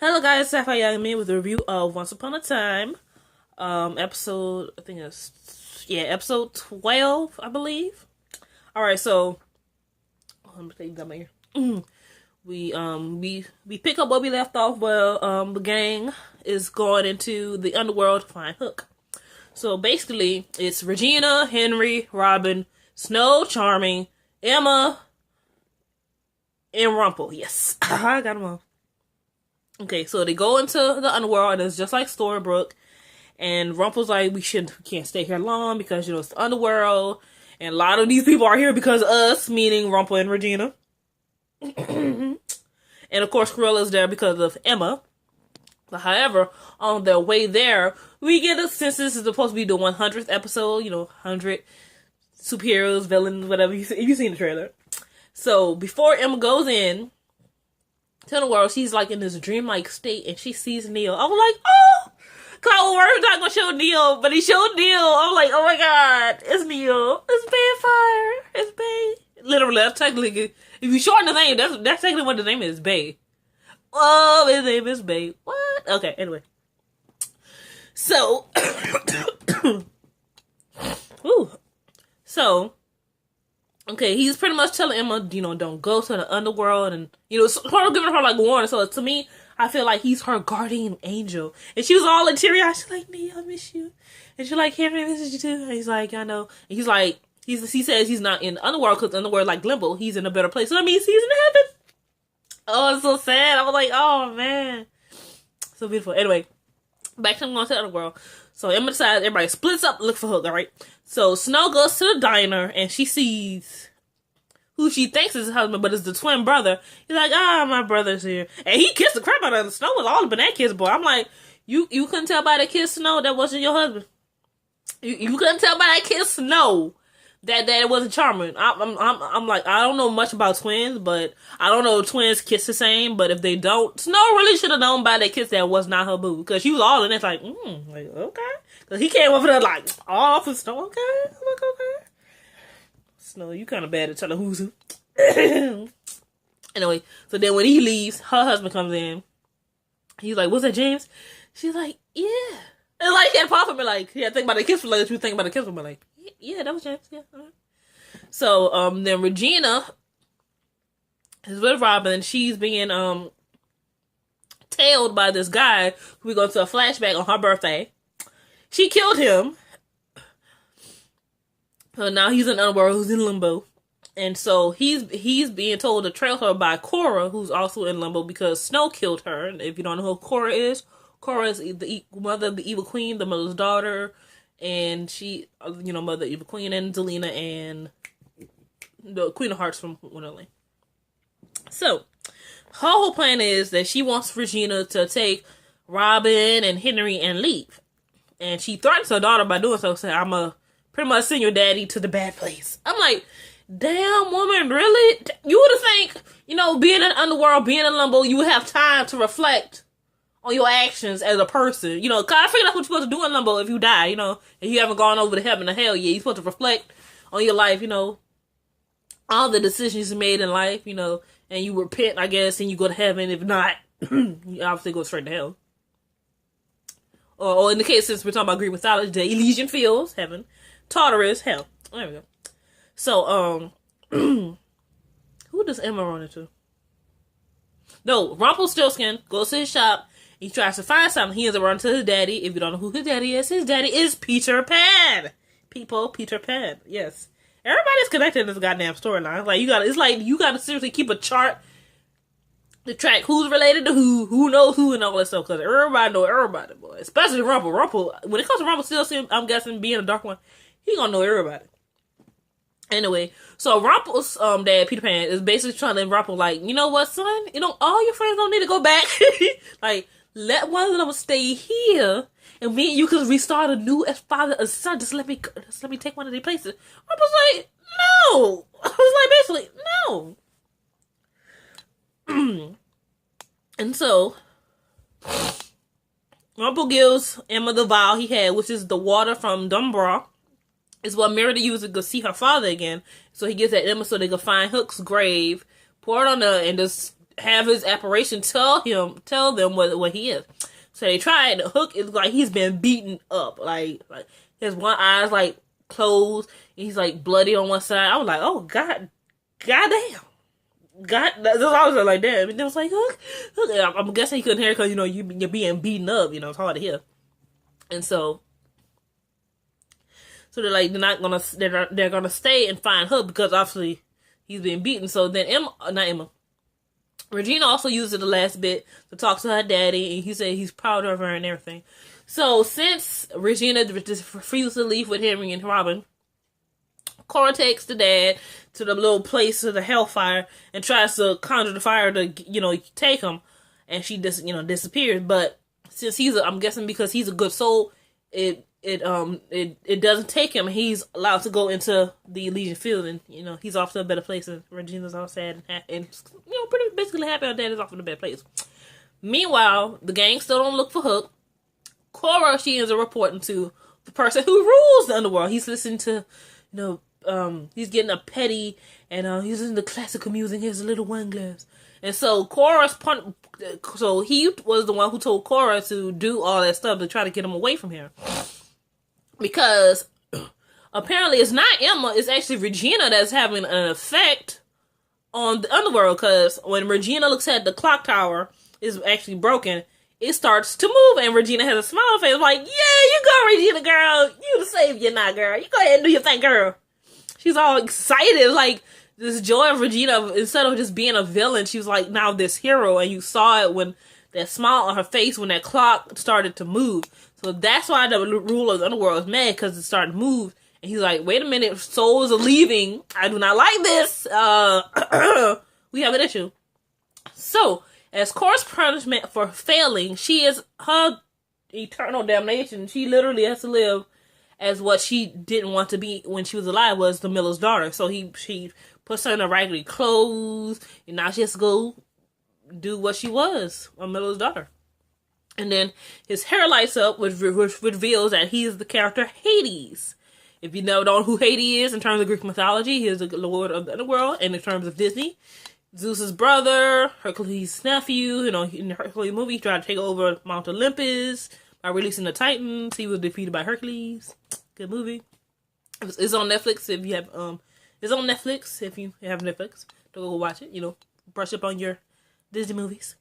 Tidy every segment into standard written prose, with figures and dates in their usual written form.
Hello guys, Sapphire Young Me with a review of Once Upon a Time. Episode, I think it's, episode 12, I believe. Alright, so, let me take that here. We pick up where we left off where, the gang is going into the underworld to find Hook. So basically, it's Regina, Henry, Robin, Snow, Charming, Emma, and Rumple. Yes, I got them all. Okay, so they go into the underworld, and it's just like Storybrooke. And Rumple's like, we can't stay here long because, it's the underworld. And a lot of these people are here because of us, meaning Rumple and Regina. And of course, Cruella's there because of Emma. But however, on their way there, we get a sense this is supposed to be the 100th episode, 100 superheroes, villains, whatever. You've seen the trailer. So before Emma goes in to the world, she's like in this dreamlike state, and she sees Neil. I was like, oh! Cause I was worried not gonna show Neil, but he showed Neil. I'm like, oh my god, it's Neil. It's Bayfire. It's Bay. Literally, that's technically, if you shorten the name, that's technically what the name is, Bay. Oh, his name is Bay. What? Okay, anyway. So, ooh. So, okay, he's pretty much telling Emma, don't go to the underworld, and, sort of giving her, like, warning. So, to me, I feel like he's her guardian angel. And she was all in teary-eyed. She's like, Neil, I miss you. And she's like, Henry, I miss you too. And he's like, I know. And he's like, he says he's not in the underworld, because the underworld, like Limbo, he's in a better place. So that means he's in heaven. Oh, it's so sad. I was like, oh, man. So beautiful. Anyway, back to going to the underworld. So Emma decides everybody splits up to look for Hook, all right? So Snow goes to the diner, and she sees who she thinks is her husband, but it's the twin brother. He's like, my brother's here. And he kissed the crap out of her. Snow was all up in that kiss, boy. I'm like, you couldn't tell by the kiss, Snow, that wasn't your husband. You couldn't tell by that kiss, Snow, that it wasn't Charming. I'm like, I don't know much about twins, but I don't know if twins kiss the same, but if they don't, Snow really should have known by that kiss that was not her boo, because she was all in it, like, okay. Because he came over there like, off and Snow, okay, I'm like, okay. Snow, you kind of bad at telling who's who. Anyway, so then when he leaves, her husband comes in. He's like, "What's that, James?" She's like, "Yeah." And like, she had to pop him and like, think about the kiss for like, you think about the kiss for like, yeah, that was James, yeah. So, then Regina is with Robin, and she's being, tailed by this guy who we go to a flashback on her birthday. She killed him. So now he's in Underworld, who's in Limbo. And so he's being told to trail her by Cora, who's also in Limbo, because Snow killed her. And if you don't know who Cora is the mother of the Evil Queen, the mother's daughter. And she, mother of the Evil Queen, and Zelina, and the Queen of Hearts from Wonderland. So, her whole plan is that she wants Regina to take Robin and Henry and leave. And she threatens her daughter by doing so, saying, I'm a pretty much send your daddy to the bad place. I'm like, damn, woman, really? You would have think, being in Underworld, being in Limbo, you would have time to reflect on your actions as a person. Cause I figure that's what you're supposed to do in Limbo if you die, and you haven't gone over to heaven or hell yet. You're supposed to reflect on your life, all the decisions you made in life, and you repent, I guess, and you go to heaven. If not, you obviously go straight to hell. Or in the case, since we're talking about Greek mythology, the Elysian Fields, heaven. Tartarus, hell. There we go. So, who does Emma run into? No, Rumpelstiltskin goes to his shop. He tries to find something. He ends up running to his daddy. If you don't know who his daddy is Peter Pan. Peter Pan. Yes. Everybody's connected in this goddamn storyline. You gotta seriously keep a chart to track who's related to who knows who, and all that stuff. Because everybody know everybody, boy. Especially Rumple. When it comes to Rumpelstiltskin, I'm guessing being a dark one, he gonna know everybody. Anyway, so Rumple's dad, Peter Pan, is basically trying to Rumple like, you know what, son? All your friends don't need to go back. Like, let one of them stay here, and me and you can restart anew as father and son. Just let me take one of their places. Rumple's like, no. I was like, basically, no. And so Rumple gives Emma the vial he had, which is the water from Dumbra. It's what Merida used to go see her father again. So he gives that Emma so they can find Hook's grave, pour it on her, and just have his apparition tell them what he is. So they tried. The Hook is like he's been beaten up, like his one eye's like closed, and he's like bloody on one side. I was like, oh god damn. God, I was like, damn. And it was like, Hook. I'm guessing he couldn't hear because you're being beaten up. It's hard to hear. And so they're like they're gonna stay and find Hook because obviously he's been beaten. So then Regina also used the last bit to talk to her daddy, and he said he's proud of her and everything. So since Regina just refused to leave with Henry and Robin, Cora takes the dad to the little place of the hellfire and tries to conjure the fire to take him, and she just disappears. But since I'm guessing because he's a good soul, it doesn't take him. He's allowed to go into the Elysian field, and he's off to a better place. And Regina's all sad and pretty basically happy her dad is off in a better place. Meanwhile, the gang still don't look for Hook. Cora, she ends up reporting to the person who rules the underworld. He's listening to he's getting a petty, and he's listening to classical music. Here's a little wine glass. And so so he was the one who told Cora to do all that stuff to try to get him away from here. Because apparently it's not Emma, it's actually Regina that's having an effect on the underworld. Because when Regina looks at the clock tower, is actually broken, it starts to move, and Regina has a smile on her face like, yeah, you go, Regina, girl. You the savior now, girl. You go ahead and do your thing, girl. She's all excited, like this joy of Regina, instead of just being a villain, she was like now this hero, and you saw it when that smile on her face when that clock started to move. So that's why the ruler of the underworld is mad, because it started to move. And he's like, wait a minute, souls are leaving. I do not like this. We have an issue. So, as Cora's punishment for failing, she is her eternal damnation. She literally has to live as what she didn't want to be when she was alive, was the miller's daughter. So she puts her in her raggedy clothes, and now she has to go do what she was, a miller's daughter. And then his hair lights up, which reveals that he is the character Hades. If you don't know who Hades is in terms of Greek mythology, he is the lord of the underworld. And in terms of Disney, Zeus's brother, Hercules' nephew. In the Hercules movie, he tried to take over Mount Olympus by releasing the Titans. He was defeated by Hercules. Good movie. It's on Netflix if you have it's on Netflix if you have Netflix. Don't go watch it. Brush up on your Disney movies.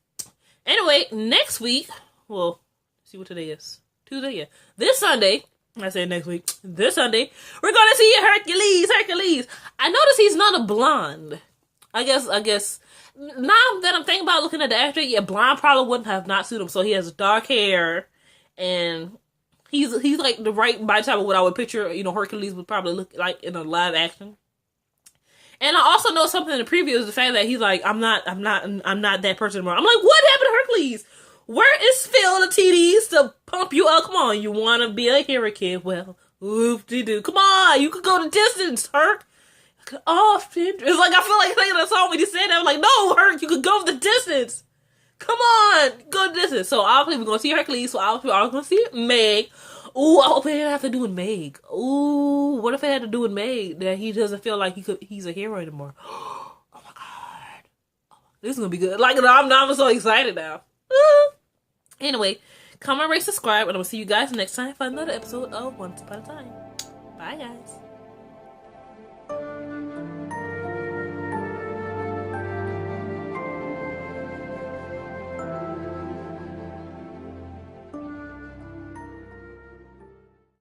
Anyway, next week, well, see what today is. Tuesday, yeah. This Sunday, I said next week. This Sunday, we're gonna see Hercules. I noticed he's not a blonde. I guess. Now that I'm thinking about looking at the actor, yeah, blonde probably wouldn't have not suited him. So he has dark hair, and he's like the right body type of what I would picture. Hercules would probably look like in a live action. And I also know something in the preview is the fact that he's like, I'm not that person anymore. I'm like, what happened to Hercules? Where is Phil the TDs to pump you up? Come on, you want to be a hero kid? Well, oop-de-doo. Come on, you could go the distance, Herc. Oh, it's like, I feel like thinking of the song when he said that. I'm like, no, Herc, you could go the distance. Come on, go the distance. So obviously we're going to see Hercules, so obviously we're going to see Meg. Ooh, I hope it didn't have to do with Meg. Ooh, what if it had to do with Meg? That he doesn't feel like he's a hero anymore. Oh my god. This is going to be good. Like, I'm so excited now. Anyway, comment, rate, subscribe, and I'm going to see you guys next time for another episode of Once Upon a Time. Bye, guys.